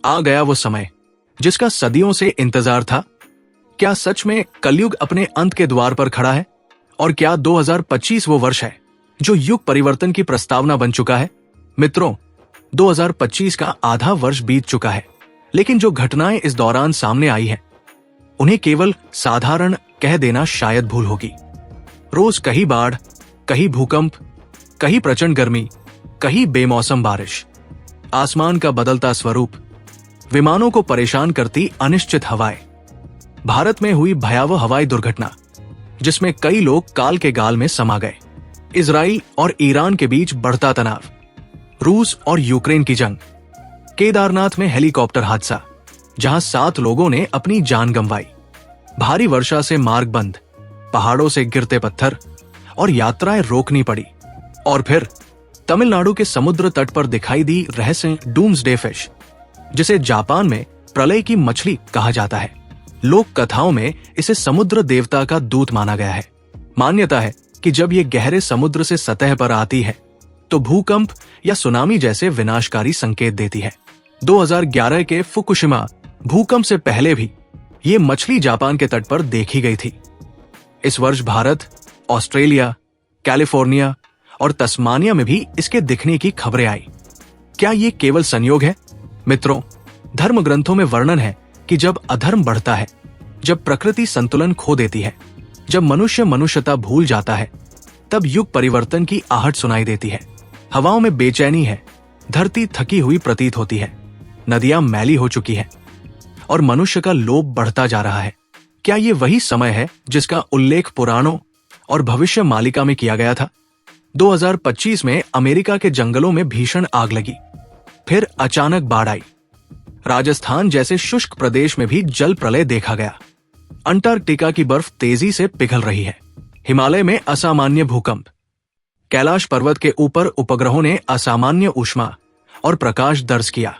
आ गया वो समय जिसका सदियों से इंतजार था। क्या सच में कलयुग अपने अंत के द्वार पर खड़ा है? और क्या 2025 वो वर्ष है जो युग परिवर्तन की प्रस्तावना बन चुका है? मित्रों, 2025 का आधा वर्ष बीत चुका है, लेकिन जो घटनाएं इस दौरान सामने आई हैं, उन्हें केवल साधारण कह देना शायद भूल होगी। रोज कहीं बाढ़, कहीं भूकंप, कहीं प्रचंड गर्मी, कहीं बेमौसम बारिश, आसमान का बदलता स्वरूप, विमानों को परेशान करती अनिश्चित हवाएं, भारत में हुई भयावह हवाई दुर्घटना जिसमें कई लोग काल के गाल में समा गए, इजराइल और ईरान के बीच बढ़ता तनाव, रूस और यूक्रेन की जंग, केदारनाथ में हेलीकॉप्टर हादसा जहां 7 लोगों ने अपनी जान गंवाई, भारी वर्षा से मार्ग बंद, पहाड़ों से गिरते पत्थर और यात्राएं रोकनी पड़ी, और फिर तमिलनाडु के समुद्र तट पर दिखाई दी रहस्य डूम्सडे फिश, जिसे जापान में प्रलय की मछली कहा जाता है। लोक कथाओं में इसे समुद्र देवता का दूत माना गया है। मान्यता है कि जब ये गहरे समुद्र से सतह पर आती है तो भूकंप या सुनामी जैसे विनाशकारी संकेत देती है। 2011 के फुकुशिमा भूकंप से पहले भी ये मछली जापान के तट पर देखी गई थी। इस वर्ष भारत, ऑस्ट्रेलिया, कैलिफोर्निया और तस्मानिया में भी इसके दिखने की खबरें आई। क्या ये केवल संयोग है? मित्रों, धर्म ग्रंथों में वर्णन है कि जब अधर्म बढ़ता है, जब प्रकृति संतुलन खो देती है, जब मनुष्य मनुष्यता भूल जाता है, तब युग परिवर्तन की आहट सुनाई देती है। हवाओं में बेचैनी है, धरती थकी हुई प्रतीत होती है, नदियां मैली हो चुकी है और मनुष्य का लोभ बढ़ता जा रहा है। क्या ये वही समय है जिसका उल्लेख पुराणों और भविष्य मालिका में किया गया था? 2025 में अमेरिका के जंगलों में भीषण आग लगी, फिर अचानक बाढ़ आई, राजस्थान जैसे शुष्क प्रदेश में भी जल प्रलय देखा गया, अंटार्कटिका की बर्फ तेजी से पिघल रही है, हिमालय में असामान्य भूकंप, कैलाश पर्वत के ऊपर उपग्रहों ने असामान्य ऊष्मा और प्रकाश दर्ज किया।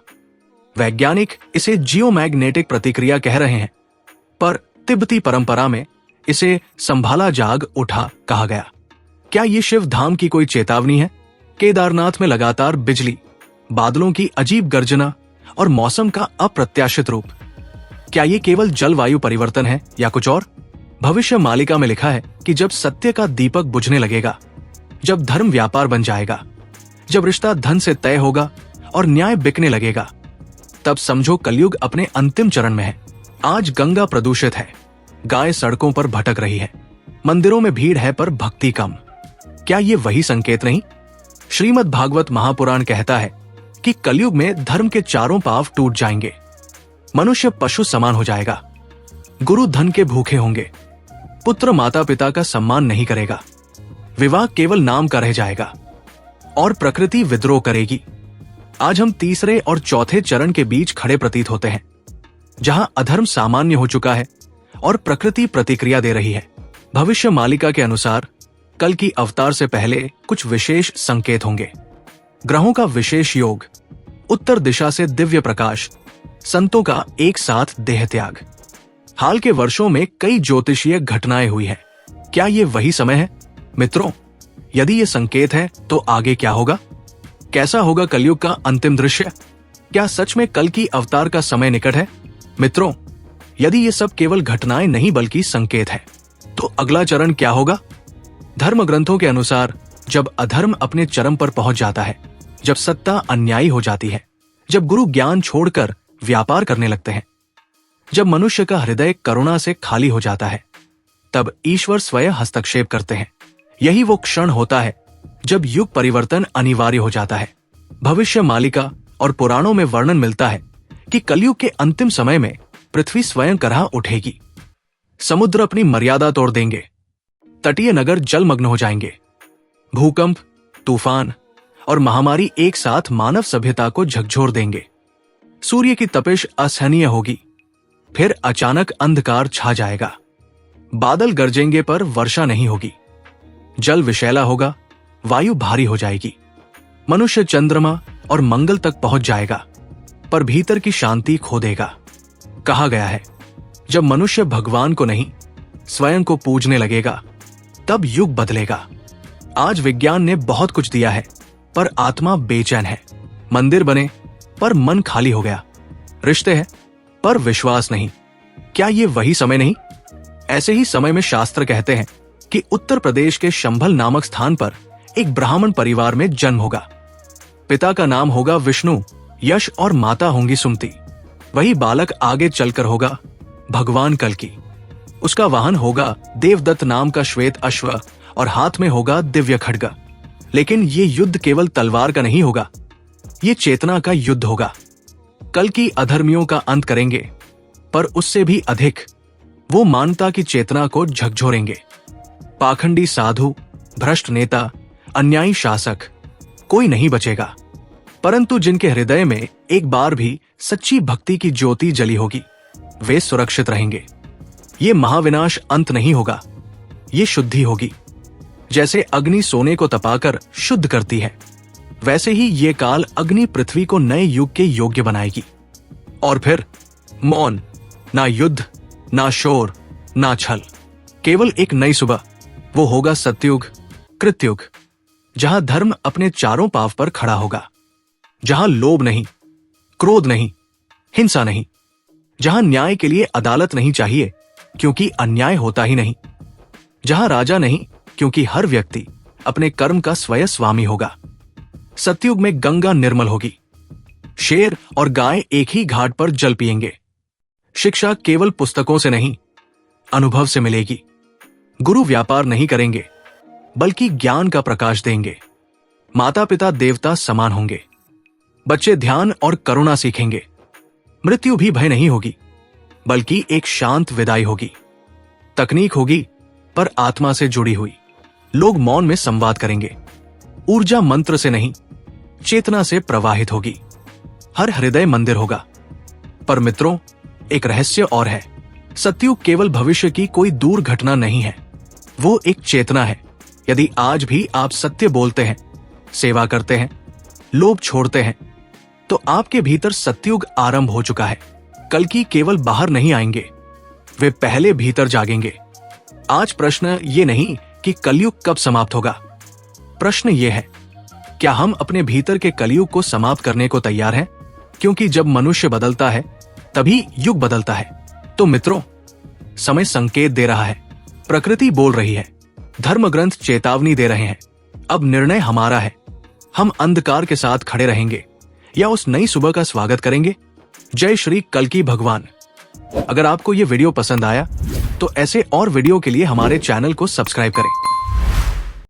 वैज्ञानिक इसे जियोमैग्नेटिक प्रतिक्रिया कह रहे हैं, पर तिब्बती परंपरा में इसे संभाला जाग उठा कहा गया। क्या ये शिव धाम की कोई चेतावनी है? केदारनाथ में लगातार बिजली, बादलों की अजीब गर्जना और मौसम का अप्रत्याशित रूप, क्या ये केवल जलवायु परिवर्तन है या कुछ और? भविष्य मालिका में लिखा है कि जब सत्य का दीपक बुझने लगेगा, जब धर्म व्यापार बन जाएगा, जब रिश्ता धन से तय होगा और न्याय बिकने लगेगा, तब समझो कलयुग अपने अंतिम चरण में है। आज गंगा प्रदूषित है, गाय सड़कों पर भटक रही है, मंदिरों में भीड़ है पर भक्ति कम। क्या ये वही संकेत नहीं? श्रीमद् भागवत महापुराण कहता है कि कलयुग में धर्म के चारों पांव टूट जाएंगे, मनुष्य पशु समान हो जाएगा, गुरु धन के भूखे होंगे, पुत्र माता पिता का सम्मान नहीं करेगा, विवाह केवल नाम का रह जाएगा और प्रकृति विद्रोह करेगी। आज हम तीसरे और चौथे चरण के बीच खड़े प्रतीत होते हैं, जहां अधर्म सामान्य हो चुका है और प्रकृति प्रतिक्रिया दे रही है। भविष्य मालिका के अनुसार कल की अवतार से पहले कुछ विशेष संकेत होंगे। ग्रहों का विशेष योग, उत्तर दिशा से दिव्य प्रकाश, संतों का एक साथ देह त्याग। हाल के वर्षों में कई ज्योतिषीय घटनाएं हुई हैं। क्या ये वही समय है? मित्रों, यदि ये संकेत है तो आगे क्या होगा? कैसा होगा कलयुग का अंतिम दृश्य? क्या सच में कल की अवतार का समय निकट है? मित्रों, यदि ये सब केवल घटनाएं नहीं बल्कि संकेत है, तो अगला चरण क्या होगा? धर्म ग्रंथों के अनुसार जब अधर्म अपने चरम पर पहुंच जाता है, जब सत्ता अन्यायी हो जाती है, जब गुरु ज्ञान छोड़कर व्यापार करने लगते हैं, जब मनुष्य का हृदय करुणा से खाली हो जाता है, तब ईश्वर स्वयं हस्तक्षेप करते हैं। यही वो क्षण होता है जब युग परिवर्तन अनिवार्य हो जाता है। भविष्य मालिका और पुराणों में वर्णन मिलता है कि कलयुग के अंतिम समय में पृथ्वी स्वयं करहा उठेगी, समुद्र अपनी मर्यादा तोड़ देंगे, तटीय नगर जलमग्न हो जाएंगे, भूकंप, तूफान और महामारी एक साथ मानव सभ्यता को झकझोर देंगे, सूर्य की तपिश असहनीय होगी, फिर अचानक अंधकार छा जाएगा, बादल गरजेंगे पर वर्षा नहीं होगी, जल विषैला होगा, वायु भारी हो जाएगी, मनुष्य चंद्रमा और मंगल तक पहुंच जाएगा पर भीतर की शांति खो देगा। कहा गया है, जब मनुष्य भगवान को नहीं स्वयं को पूजने लगेगा तब युग बदलेगा। आज विज्ञान ने बहुत कुछ दिया है पर आत्मा बेचैन है। मंदिर बने पर मन खाली हो गया, रिश्ते हैं पर विश्वास नहीं। क्या ये वही समय नहीं? ऐसे ही समय में शास्त्र कहते हैं कि उत्तर प्रदेश के शंभल नामक स्थान पर एक ब्राह्मण परिवार में जन्म होगा। पिता का नाम होगा विष्णु, यश और माता होंगी सुमति। वही बालक आगे चलकर होगा भगवान कल्कि। उसका वाहन होगा देवदत्त नाम का श्वेत अश्व और हाथ में होगा दिव्य खड्ग। लेकिन ये युद्ध केवल तलवार का नहीं होगा, ये चेतना का युद्ध होगा। कल्कि अधर्मियों का अंत करेंगे, पर उससे भी अधिक वो मानवता की चेतना को झकझोरेंगे। पाखंडी साधु, भ्रष्ट नेता, अन्यायी शासक, कोई नहीं बचेगा। परंतु जिनके हृदय में एक बार भी सच्ची भक्ति की ज्योति जली होगी, वे सुरक्षित रहेंगे। ये महाविनाश अंत नहीं होगा, ये शुद्धि होगी। जैसे अग्नि सोने को तपाकर शुद्ध करती है, वैसे ही ये काल अग्नि पृथ्वी को नए युग के योग्य बनाएगी। और फिर मौन, ना युद्ध, ना शोर, ना छल, केवल एक नई सुबह। वो होगा सतयुग, कृतयुग, जहां धर्म अपने चारों पांव पर खड़ा होगा, जहां लोभ नहीं, क्रोध नहीं, हिंसा नहीं, जहां न्याय के लिए अदालत नहीं चाहिए क्योंकि अन्याय होता ही नहीं, जहां राजा नहीं क्योंकि हर व्यक्ति अपने कर्म का स्वयं स्वामी होगा। सतयुग में गंगा निर्मल होगी, शेर और गाय एक ही घाट पर जल पिएंगे। शिक्षा केवल पुस्तकों से नहीं, अनुभव से मिलेगी। गुरु व्यापार नहीं करेंगे, बल्कि ज्ञान का प्रकाश देंगे। माता पिता देवता समान होंगे। बच्चे ध्यान और करुणा सीखेंगे। मृत्यु भी भय नहीं होगी, बल्कि एक शांत विदाई होगी। तकनीक होगी, पर आत्मा से जुड़ी हुई। लोग मौन में संवाद करेंगे। ऊर्जा मंत्र से नहीं, चेतना से प्रवाहित होगी। हर हृदय मंदिर होगा। पर मित्रों, एक रहस्य और है। सतयुग केवल भविष्य की कोई दूर घटना नहीं है, वो एक चेतना है। यदि आज भी आप सत्य बोलते हैं, सेवा करते हैं, लोभ छोड़ते हैं, तो आपके भीतर सतयुग आरंभ हो चुका है। कल्कि केवल बाहर नहीं आएंगे, वे पहले भीतर जागेंगे। आज प्रश्न ये नहीं कि कलयुग कब समाप्त होगा, प्रश्न ये है, क्या हम अपने भीतर के कलयुग को समाप्त करने को तैयार हैं? क्योंकि जब मनुष्य बदलता है, तभी युग बदलता है। तो मित्रों, समय संकेत दे रहा है, प्रकृति बोल रही है, धर्म ग्रंथ चेतावनी दे रहे हैं। अब निर्णय हमारा है। हम अंधकार के साथ खड़े रहेंगे या उस नई सुबह का स्वागत करेंगे। जय श्री कल्कि भगवान। अगर आपको ये वीडियो पसंद आया तो ऐसे और वीडियो के लिए हमारे चैनल को सब्सक्राइब करें।